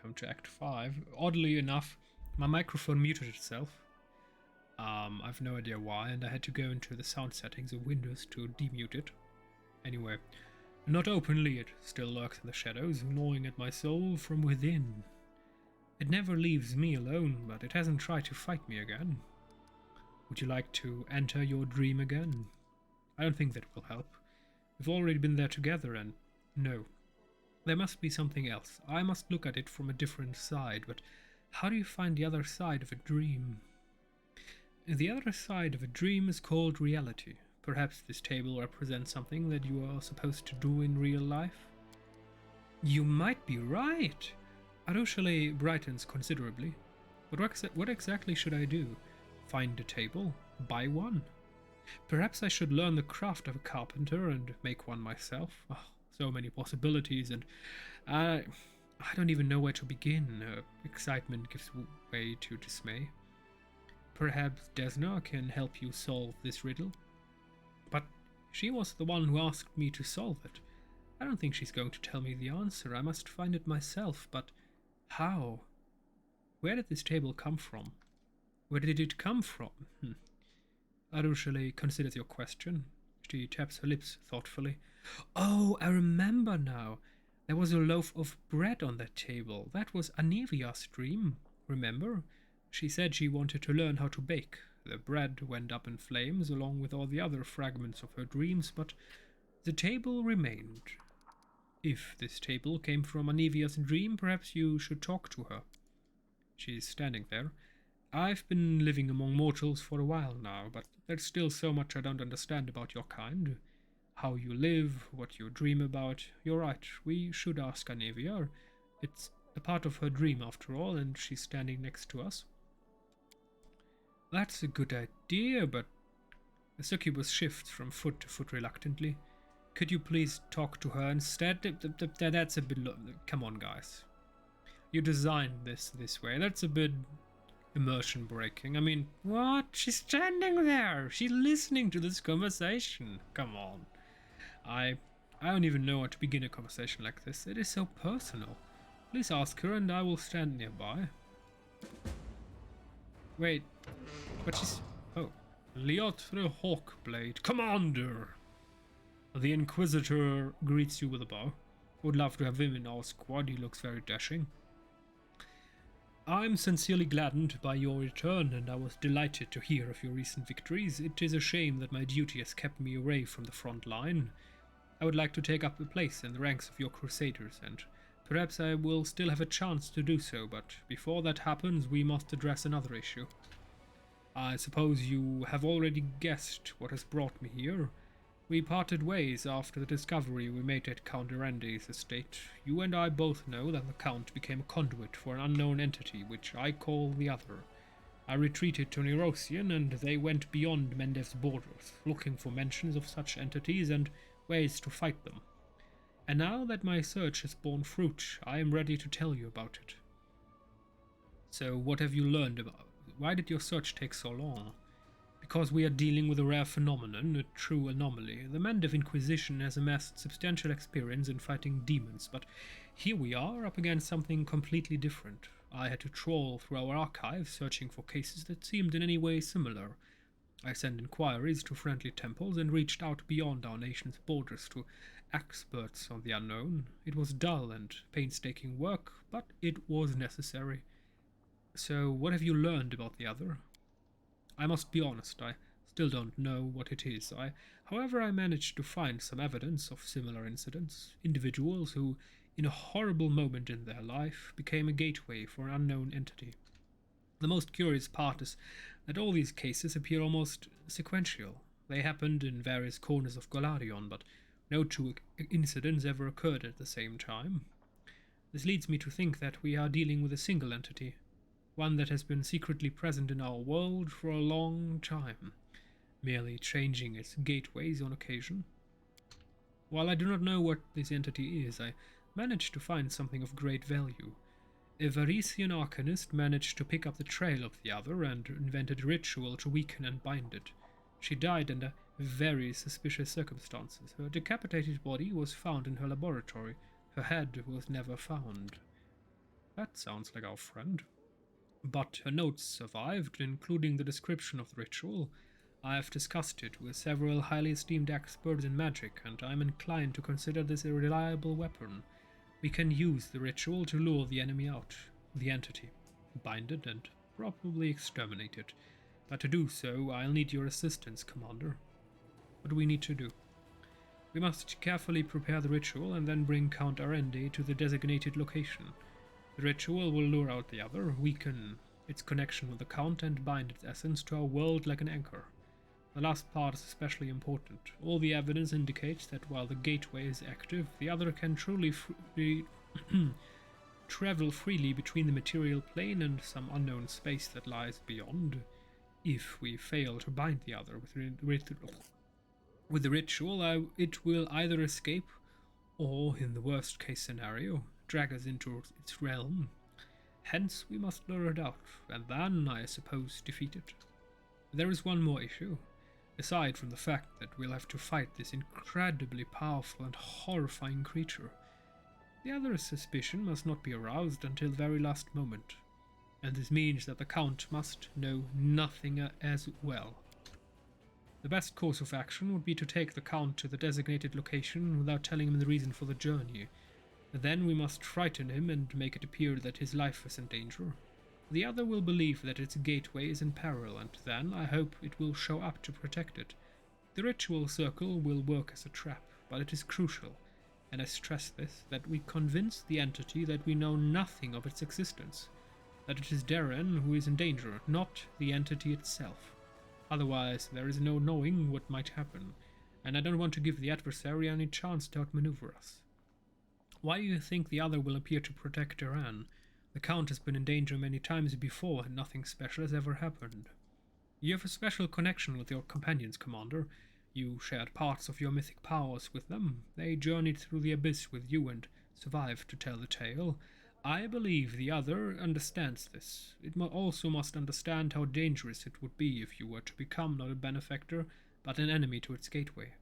welcome to Act 5. Oddly enough, my microphone muted itself. I've no idea why, and I had to go into the sound settings of Windows to demute it. Anyway, not openly, it still lurks in the shadows, gnawing at my soul from within. It never leaves me alone, but it hasn't tried to fight me again. Would you like to enter your dream again? I don't think that will help. We've already been there together, and no. There must be something else. I must look at it from a different side, but how do you find the other side of a dream? The other side of a dream is called reality. Perhaps this table represents something that you are supposed to do in real life? You might be right! Arushale brightens considerably. But what exactly should I do? Find a table? Buy one? Perhaps I should learn the craft of a carpenter and make one myself. Oh, so many possibilities, and I don't even know where to begin. Excitement gives way to dismay. Perhaps Desna can help you solve this riddle? But she was the one who asked me to solve it. I don't think she's going to tell me the answer. I must find it myself, but how? Where did this table come from? Where did it come from? Arushale considers your question. She taps her lips thoughtfully. Oh, I remember now. There was a loaf of bread on that table. That was Anivia's dream, remember? She said she wanted to learn how to bake. The bread went up in flames along with all the other fragments of her dreams, but the table remained. If this table came from Anivia's dream, perhaps you should talk to her. She's standing there. I've been living among mortals for a while now, but there's still so much I don't understand about your kind. How you live, what you dream about. You're right, we should ask Anivia. It's a part of her dream after all, and she's standing next to us. That's a good idea, but the succubus shifts from foot to foot reluctantly. Could you please talk to her instead? That's a bit... Come on, guys. You designed this way. That's a bit immersion breaking. I mean, what? She's standing there. She's listening to this conversation. Come on. I don't even know how to begin a conversation like this. It is so personal. Please ask her and I will stand nearby. Wait, but she's... Oh. Liotre Hawkblade, Commander! The Inquisitor greets you with a bow. Would love to have him in our squad, he looks very dashing. I'm sincerely gladdened by your return, and I was delighted to hear of your recent victories. It is a shame that my duty has kept me away from the front line. I would like to take up a place in the ranks of your crusaders, and perhaps I will still have a chance to do so, but before that happens, we must address another issue. I suppose you have already guessed what has brought me here. We parted ways after the discovery we made at Count Erande's estate. You and I both know that the Count became a conduit for an unknown entity, which I call the Other. I retreated to Nerosian, and they went beyond Mendev's borders, looking for mentions of such entities and ways to fight them. And now that my search has borne fruit, I am ready to tell you about it. So, what have you learned about? Why did your search take so long? Because we are dealing with a rare phenomenon, a true anomaly. The Mendev Inquisition has amassed substantial experience in fighting demons, but here we are up against something completely different. I had to trawl through our archives, searching for cases that seemed in any way similar. I sent inquiries to friendly temples and reached out beyond our nation's borders to experts on the unknown. It was dull and painstaking work, but it was necessary. So, what have you learned about the Other? I must be honest, I still don't know what it is. However, I managed to find some evidence of similar incidents, individuals who, in a horrible moment in their life, became a gateway for an unknown entity. The most curious part is that all these cases appear almost sequential. They happened in various corners of Golarion, but no two incidents ever occurred at the same time. This leads me to think that we are dealing with a single entity, one that has been secretly present in our world for a long time, merely changing its gateways on occasion. While I do not know what this entity is, I managed to find something of great value. A Varisian arcanist managed to pick up the trail of the Other and invented a ritual to weaken and bind it. She died under very suspicious circumstances. Her decapitated body was found in her laboratory. Her head was never found. That sounds like our friend. But her notes survived, including the description of the ritual. I have discussed it with several highly esteemed experts in magic, and I am inclined to consider this a reliable weapon. We can use the ritual to lure the enemy out, the entity, bind it, and probably exterminate it. But to do so, I'll need your assistance, Commander. What do we need to do? We must carefully prepare the ritual and then bring Count Arende to the designated location. The ritual will lure out the other, weaken its connection with the Count, and bind its essence to our world like an anchor. The last part is especially important. All the evidence indicates that while the gateway is active, the other can truly travel freely between the material plane and some unknown space that lies beyond. If we fail to bind the other with the ritual, it will either escape or, in the worst case scenario, drag us into its realm. Hence, we must lure it out, and then, I suppose, defeat it. There is one more issue. Aside from the fact that we'll have to fight this incredibly powerful and horrifying creature, the other's suspicion must not be aroused until the very last moment, and this means that the Count must know nothing as well. The best course of action would be to take the Count to the designated location without telling him the reason for the journey. Then we must frighten him and make it appear that his life is in danger. The other will believe that its gateway is in peril, and then I hope it will show up to protect it. The ritual circle will work as a trap, but it is crucial, and I stress this, that we convince the entity that we know nothing of its existence, that it is Darren who is in danger, not the entity itself. Otherwise, there is no knowing what might happen, and I don't want to give the adversary any chance to outmaneuver us. Why do you think the other will appear to protect Darren? The Count has been in danger many times before, and nothing special has ever happened. You have a special connection with your companions, Commander. You shared parts of your mythic powers with them. They journeyed through the abyss with you and survived to tell the tale. I believe the other understands this. It also must understand how dangerous it would be if you were to become not a benefactor, but an enemy to its gateway.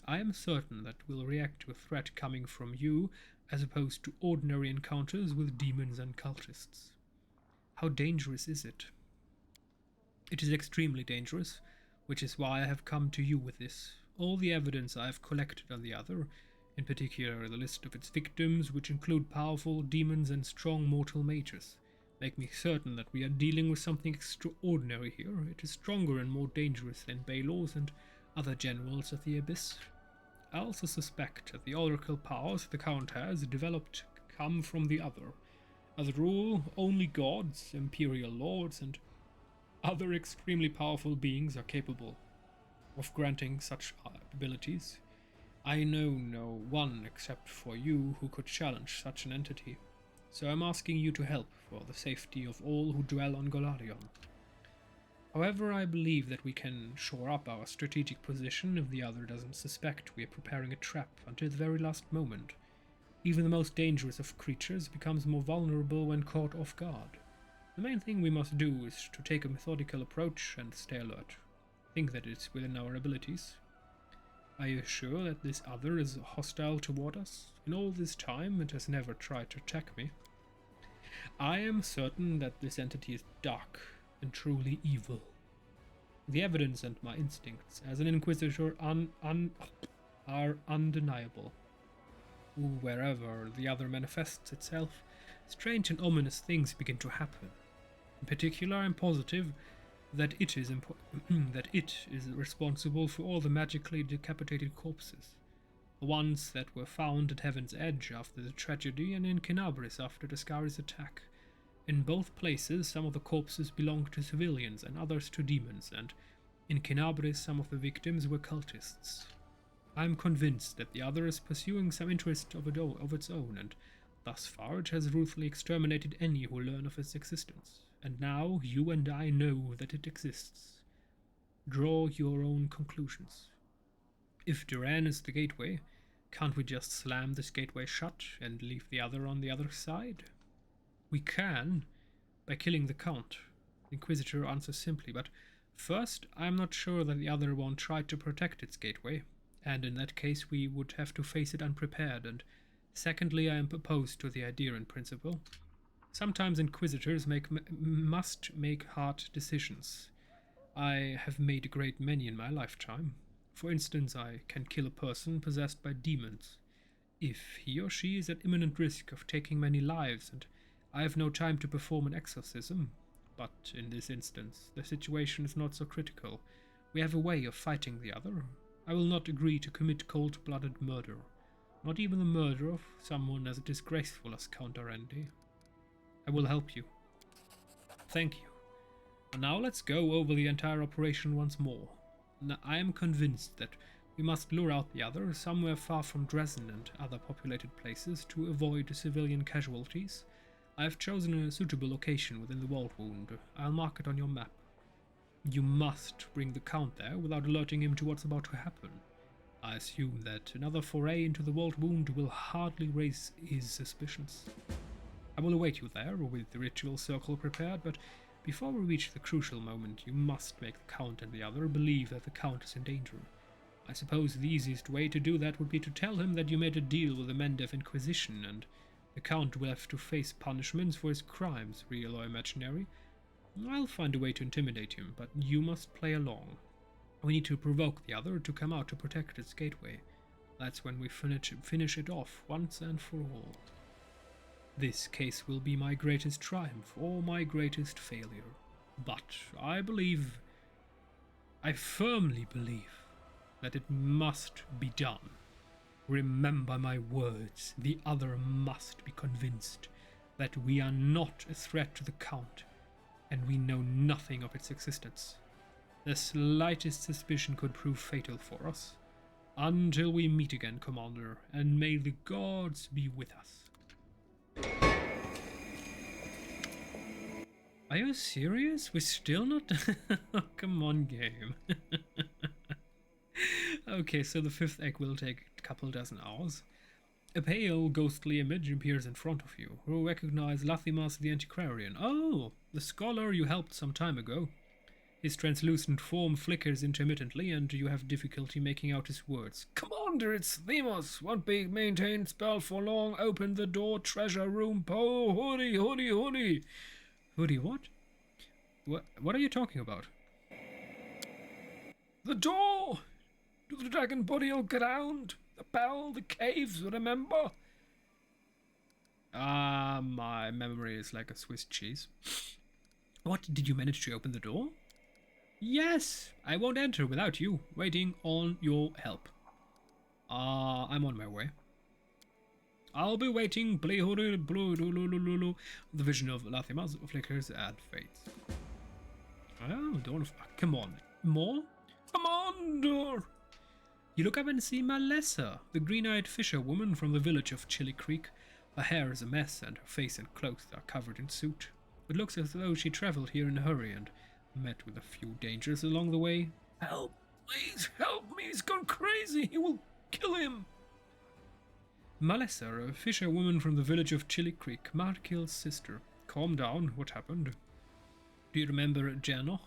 I am certain that it will react to a threat coming from you, as opposed to ordinary encounters with demons and cultists. How dangerous is it? It is extremely dangerous, which is why I have come to you with this. All the evidence I have collected on the other, in particular the list of its victims, which include powerful demons and strong mortal mages, make me certain that we are dealing with something extraordinary here. It is stronger and more dangerous than Baelor's and other generals of the Abyss. I also suspect that the oracle powers the Count has developed come from the other. As a rule, only gods, imperial lords, and other extremely powerful beings are capable of granting such abilities. I know no one except for you who could challenge such an entity, so I'm asking you to help for the safety of all who dwell on Golarion. However, I believe that we can shore up our strategic position if the other doesn't suspect we are preparing a trap until the very last moment. Even the most dangerous of creatures becomes more vulnerable when caught off guard. The main thing we must do is to take a methodical approach and stay alert. Think that it's within our abilities. Are you sure that this other is hostile toward us? In all this time, it has never tried to attack me. I am certain that this entity is dark and truly evil. The evidence and my instincts as an inquisitor are undeniable. Wherever the other manifests itself, strange and ominous things begin to happen. In particular, I am positive that it is responsible for all the magically decapitated corpses. The ones that were found at Heaven's Edge after the tragedy, and in Kinabris after Dascari's attack. In both places, some of the corpses belonged to civilians and others to demons, and in Kinabris some of the victims were cultists. I am convinced that the other is pursuing some interest of its own, and thus far it has ruthlessly exterminated any who learn of its existence. And now you and I know that it exists. Draw your own conclusions. If Duran is the gateway, can't we just slam this gateway shut and leave the other on the other side? We can, by killing the Count. The Inquisitor answers simply, but first, I am not sure that the other won't try to protect its gateway, and in that case we would have to face it unprepared, and secondly, I am opposed to the idea in principle. Sometimes inquisitors must make hard decisions. I have made a great many in my lifetime. For instance, I can kill a person possessed by demons, if he or she is at imminent risk of taking many lives and I have no time to perform an exorcism. But in this instance, the situation is not so critical. We have a way of fighting the other. I will not agree to commit cold-blooded murder, not even the murder of someone as disgraceful as Count Arendi. I will help you. Thank you. And now let's go over the entire operation once more. Now, I am convinced that we must lure out the other somewhere far from Dresden and other populated places to avoid civilian casualties. I have chosen a suitable location within the World Wound. I'll mark it on your map. You must bring the Count there without alerting him to what's about to happen. I assume that another foray into the World Wound will hardly raise his suspicions. I will await you there with the ritual circle prepared, but before we reach the crucial moment, you must make the Count and the other believe that the Count is in danger. I suppose the easiest way to do that would be to tell him that you made a deal with the Mendev Inquisition, and the Count will have to face punishments for his crimes, real or imaginary. I'll find a way to intimidate him, but you must play along. We need to provoke the other to come out to protect its gateway. That's when we finish it off once and for all. This case will be my greatest triumph or my greatest failure. But I firmly believe, that it must be done. Remember my words. The other must be convinced that we are not a threat to the Count, and we know nothing of its existence. The slightest suspicion could prove fatal for us. Until we meet again, Commander, and may the gods be with us. Are you serious? We're still not... Come on, game. Okay, so the fifth egg will take a couple dozen hours. A pale, ghostly image appears in front of you. You recognize Lathimas the Antiquarian. Oh, the scholar you helped some time ago. His translucent form flickers intermittently, and you have difficulty making out his words. Commander, it's Themos. Won't be maintained spell for long. Open the door, treasure room, po, hoodie. Hoodie what? What are you talking about? The door! To the dragon burial ground! The bell, the caves, remember? My memory is like a Swiss cheese. What, did you manage to open the door? Yes! I won't enter without you, waiting on your help. I'm on my way. I'll be waiting, the vision of Lathimas flickers and fades. Oh, come on. More? Commander! You look up and see Malessa, the green-eyed fisherwoman from the village of Chili Creek. Her hair is a mess and her face and clothes are covered in soot. It looks as though she traveled here in a hurry and met with a few dangers along the way. Help! Please help me! He's gone crazy! He will kill him! Malessa, a fisherwoman from the village of Chili Creek, Markil's sister. Calm down, what happened? Do you remember Janoch,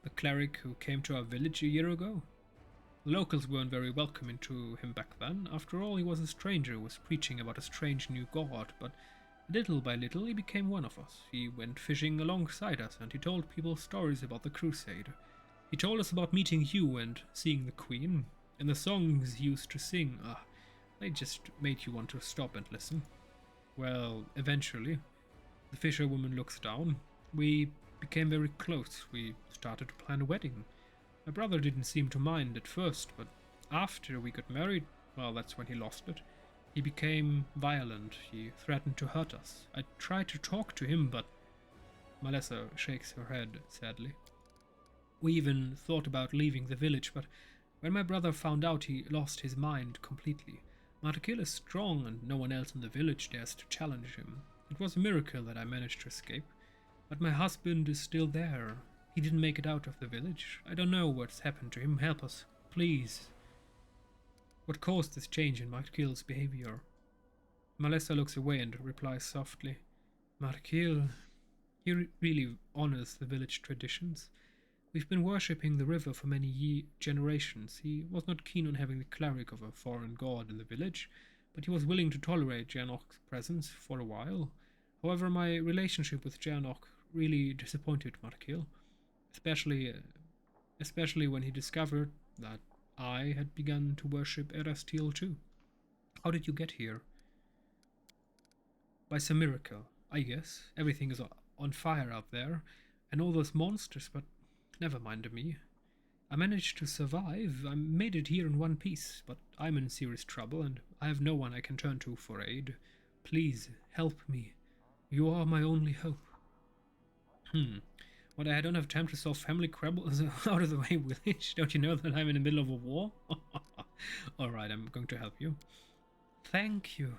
the cleric who came to our village a year ago? The locals weren't very welcoming to him back then. After all, he was a stranger who was preaching about a strange new god, but little by little he became one of us. He went fishing alongside us and he told people stories about the crusade. He told us about meeting you and seeing the Queen, and the songs he used to sing. They just made you want to stop and listen. Well, eventually, the fisherwoman looks down. We became very close. We started to plan a wedding. My brother didn't seem to mind at first, but after we got married, well, that's when he lost it. He became violent. He threatened to hurt us. I tried to talk to him, but... Malessa shakes her head sadly. We even thought about leaving the village, but when my brother found out, he lost his mind completely. Markil is strong and no one else in the village dares to challenge him. It was a miracle that I managed to escape. But my husband is still there. He didn't make it out of the village. I don't know what's happened to him. Help us, please. What caused this change in Markil's behavior? Malessa looks away and replies softly. Markil, he really honors the village traditions. We've been worshipping the river for many generations. He was not keen on having the cleric of a foreign god in the village, but he was willing to tolerate Janoch's presence for a while. However, my relationship with Janok really disappointed Markil, especially when he discovered that I had begun to worship Erastil too. How did you get here? By some miracle, I guess. Everything is on fire out there, and all those monsters, but never mind me. I managed to survive. I made it here in one piece, but I'm in serious trouble, and I have no one I can turn to for aid. Please, help me. You are my only hope. But I don't have time to solve family quibbles out of the way, village. Don't you know that I'm in the middle of a war? Alright, I'm going to help you. Thank you.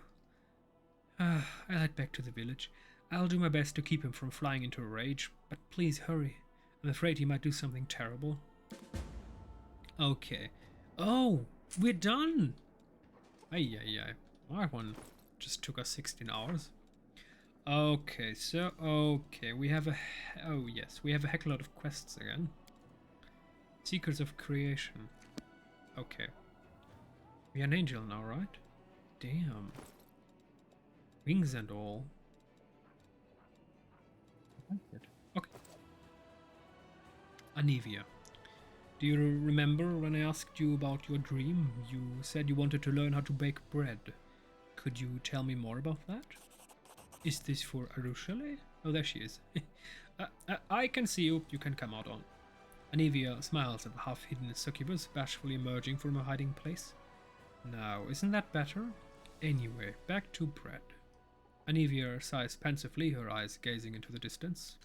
I'll head back to the village. I'll do my best to keep him from flying into a rage, but please hurry. I'm afraid he might do something terrible. Okay. Oh, we're done! Ay. That one just took us 16 hours. Okay, we have a... Oh, yes, we have a heck lot of quests again. Seekers of Creation. Okay. We're an angel now, right? Damn. Wings and all. Okay. Anivia. Do you remember when I asked you about your dream? You said you wanted to learn how to bake bread. Could you tell me more about that? Is this for Arushale? Oh, there she is. I can see you. You can come out on. Anivia smiles at the half-hidden succubus bashfully emerging from her hiding place. Now, isn't that better? Anyway, back to bread. Anivia sighs pensively, her eyes gazing into the distance.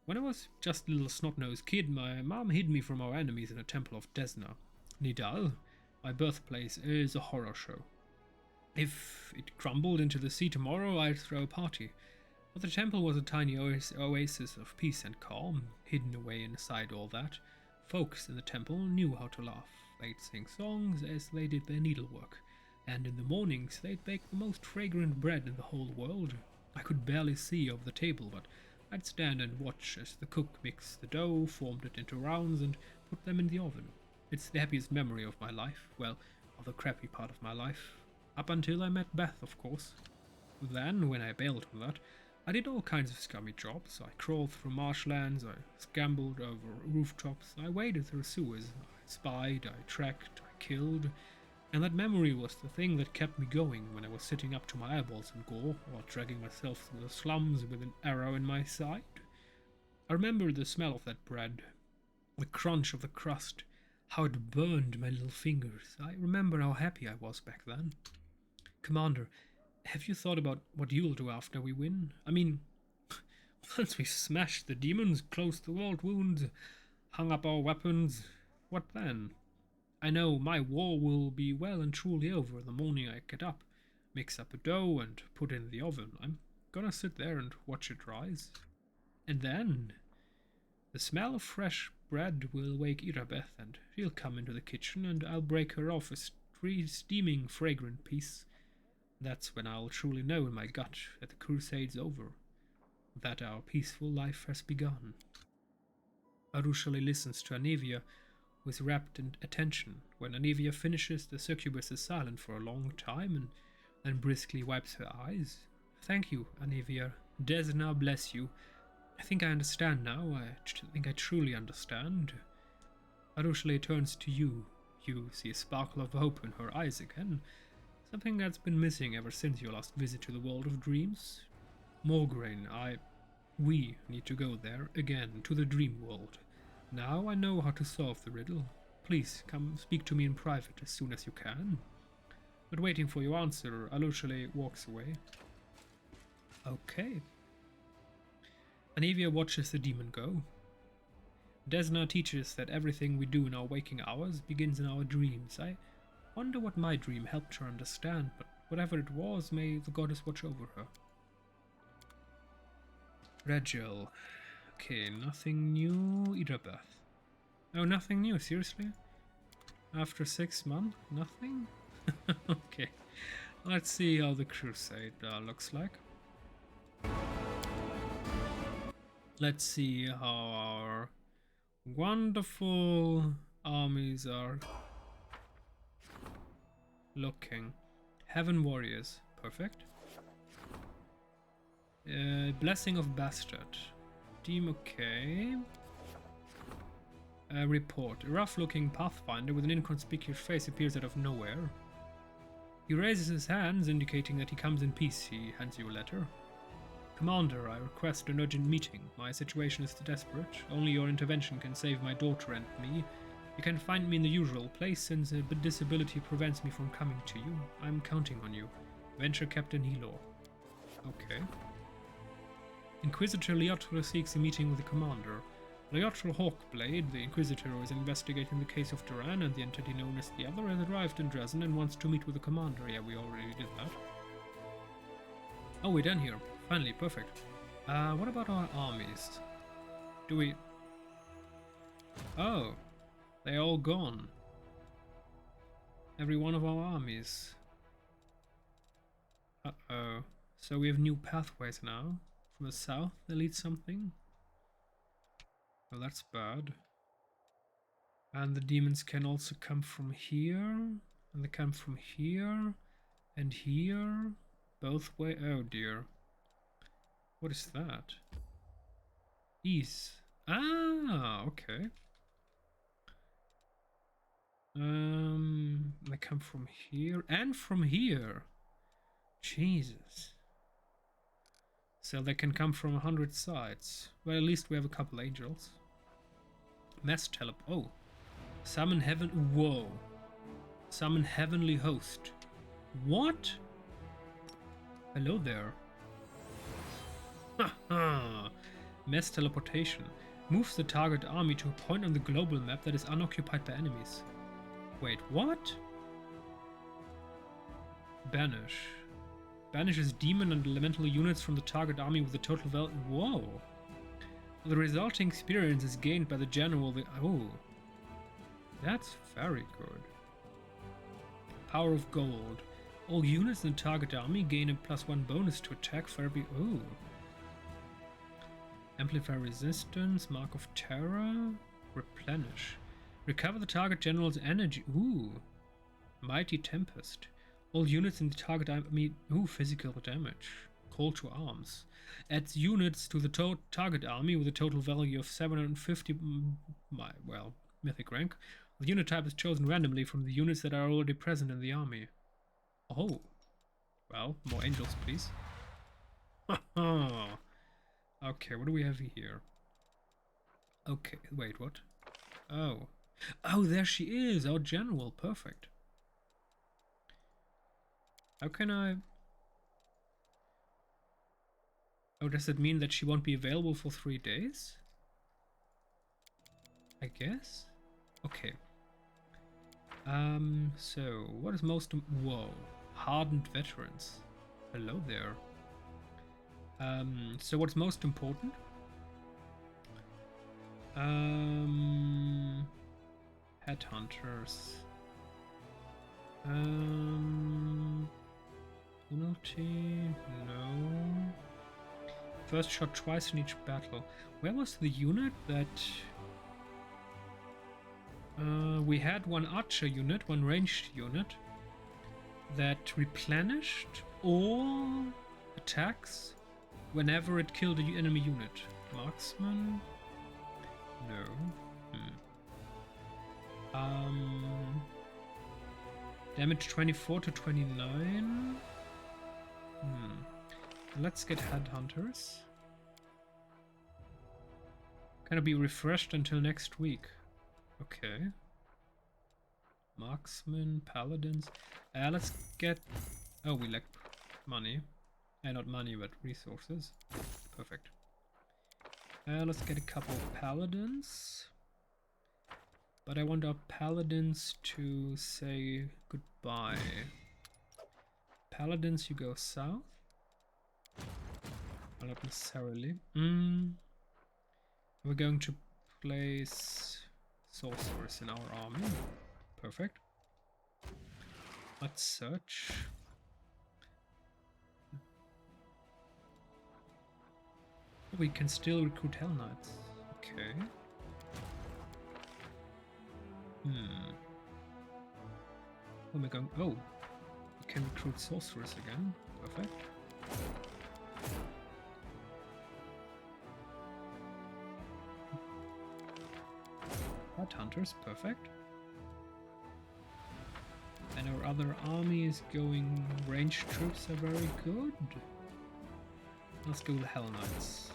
When I was just a little snot-nosed kid, my mom hid me from our enemies in a temple of Desna. Nidal, my birthplace, is a horror show. If it crumbled into the sea tomorrow, I'd throw a party. But the temple was a tiny oasis of peace and calm, hidden away inside all that. Folks in the temple knew how to laugh. They'd sing songs as they did their needlework, and in the mornings they'd bake the most fragrant bread in the whole world. I could barely see over the table, but I'd stand and watch as the cook mixed the dough, formed it into rounds, and put them in the oven. It's the happiest memory of my life, well, of the crappy part of my life. Up until I met Beth, of course. Then, when I bailed from that, I did all kinds of scummy jobs. I crawled through marshlands, I scrambled over rooftops, I waded through sewers, I spied, I tracked, I killed, and that memory was the thing that kept me going when I was sitting up to my eyeballs in gore, or dragging myself through the slums with an arrow in my side. I remember the smell of that bread, the crunch of the crust, how it burned my little fingers. I remember how happy I was back then. Commander, have you thought about what you'll do after we win? I mean, once we smashed the demons, closed the vault wounds, hung up our weapons, what then? I know my war will be well and truly over the morning I get up, mix up a dough and put it in the oven. I'm gonna sit there and watch it rise. And then the smell of fresh bread will wake Irabeth, and she'll come into the kitchen, and I'll break her off a steaming, fragrant piece. That's when I'll truly know in my gut that the crusade's over, that our peaceful life has begun. Arushale listens to Anivia with rapt attention. When Anivia finishes, the succubus is silent for a long time and then briskly wipes her eyes. Thank you, Anivia. Desna bless you. I think I understand now. I think I truly understand. Arushale turns to you. You see a sparkle of hope in her eyes again. Something that's been missing ever since your last visit to the world of dreams. Morgraine, we need to go there again, to the dream world. Now I know how to solve the riddle. Please come speak to me in private as soon as you can. But waiting for your answer, Arushale walks away. Okay. Anivia watches the demon go. Desna teaches that everything we do in our waking hours begins in our dreams. I wonder what my dream helped her understand, but whatever it was, may the goddess watch over her. Regil. Okay, nothing new. Irabeth. Oh, nothing new, seriously? After 6 months? Nothing? Okay. Let's see how the crusade looks like. Let's see how our wonderful armies are looking. Heaven warriors. Perfect. Blessing of Bastard. Team, okay. Report. A rough-looking Pathfinder with an inconspicuous face appears out of nowhere. He raises his hands, indicating that he comes in peace. He hands you a letter. Commander, I request an urgent meeting. My situation is desperate. Only your intervention can save my daughter and me. You can find me in the usual place, since a disability prevents me from coming to you. I'm counting on you. Venture Captain Hilo. Okay. Inquisitor Leotre seeks a meeting with the commander. Leotre Hawkblade, the Inquisitor who is investigating the case of Duran, and the entity known as the Other, has arrived in Dresden and wants to meet with the commander. Yeah, we already did that. Oh, we're done here. Finally, perfect. What about our armies? Do we... Oh, they're all gone. Every one of our armies. Uh-oh. So we have new pathways now. From the south, they lead something. Well, that's bad. And the demons can also come from here. And they come from here. And here. Both way. Oh dear. What is that? East. Ah, okay. They come from here and from here. Jesus. So they can come from 100 sides. Well, at least we have a couple angels. Mass teleport. Oh. Summon heaven. Whoa. Summon heavenly host. What? Hello there. Haha. Mass teleportation. Moves the target army to a point on the global map that is unoccupied by enemies. Wait, what? Banish. Banishes demon and elemental units from the target army with a total value. Whoa. The resulting experience is gained by the general. Oh. That's very good. Power of Gold. All units in the target army gain a +1 bonus to attack for every... Oh. Amplify resistance. Mark of Terror. Replenish. Recover the target general's energy. Ooh. Mighty Tempest. All units in the target army... Ooh, physical damage. Call to arms. Adds units to the target army with a total value of 750... well, mythic rank. The unit type is chosen randomly from the units that are already present in the army. Oh. Well, more angels, please. Okay, what do we have here? Okay, wait, what? Oh. Oh, there she is, our general. Perfect. How can I... Oh, does it mean that she won't be available for 3 days? I guess? Okay. So, what is most... Whoa. Hardened veterans. Hello there. So what's most important? Headhunters. Penalty, no. First shot twice in each battle. Where was the unit that... we had one archer unit, one ranged unit that replenished all attacks whenever it killed an enemy unit. Marksman? No. Damage 24 to 29. Let's get headhunters. Can it be refreshed until next week? Okay. Marksman, paladins. Let's get... Oh, we lack money. Not money, but resources. Perfect. Let's get a couple of paladins. But I want our paladins to say goodbye. Paladins, you go south. Well, not necessarily. We're going to place sorcerers in our army. Perfect. Let's search. We can still recruit Hell Knights. Okay. Where am I going? Oh, we can recruit sorcerers again. Perfect. headhunters, perfect. And our other army is going... Ranged troops are very good. Let's go with Hell Knights.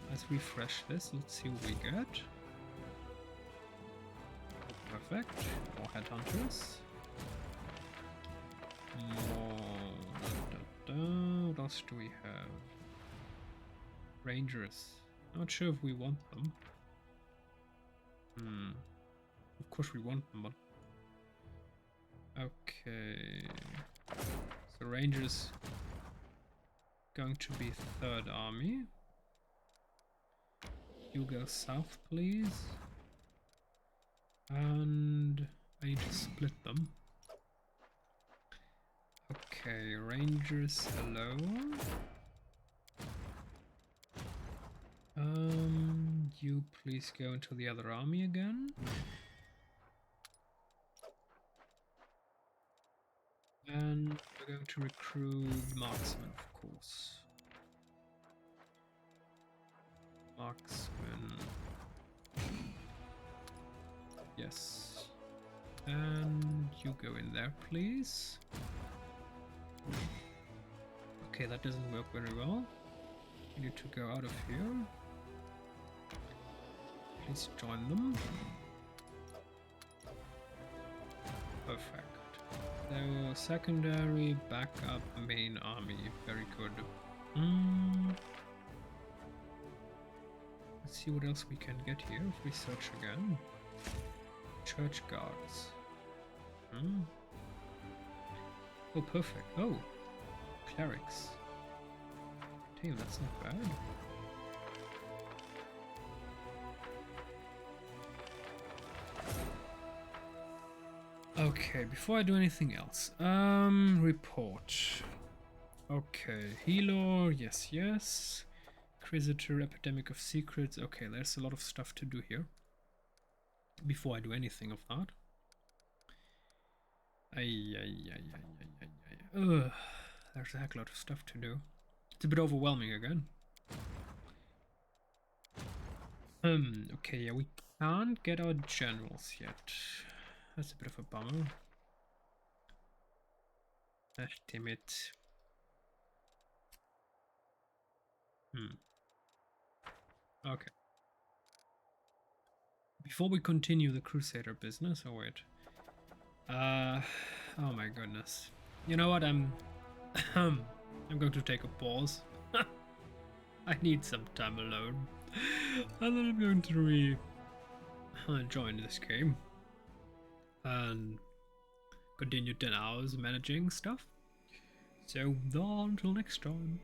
Let's refresh this, let's see what we get. Perfect. More headhunters. More... What else do we have? Rangers. Not sure if we want them. Of course we want them, but... Okay... So Rangers... Going to be third army. You go south, please. And... I need to split them. Okay, Rangers, hello. You please go into the other army again. And we're going to recruit marksmen, of course. Marksmen. Yes. And you go in there, please. Okay, that doesn't work very well. You need to go out of here. Please join them. Perfect. So, secondary, backup, main army. Very good. Let's see what else we can get here if we search again. Church guards. Oh, perfect. Oh, clerics. Damn, that's not bad. Okay, before I do anything else, report. Okay, Healer, yes, yes. Inquisitor, Epidemic of Secrets. Okay, there's a lot of stuff to do here. Before I do anything of that. Ugh, there's a heck lot of stuff to do. It's a bit overwhelming again. Okay, yeah, we can't get our generals yet. That's a bit of a bummer. Ah, damn it. Okay. Before we continue the Crusader business, oh wait. Oh my goodness. You know what, I'm going to take a pause. I need some time alone. And then I'm going to join this game. And continue 10 hours managing stuff. So, until next time.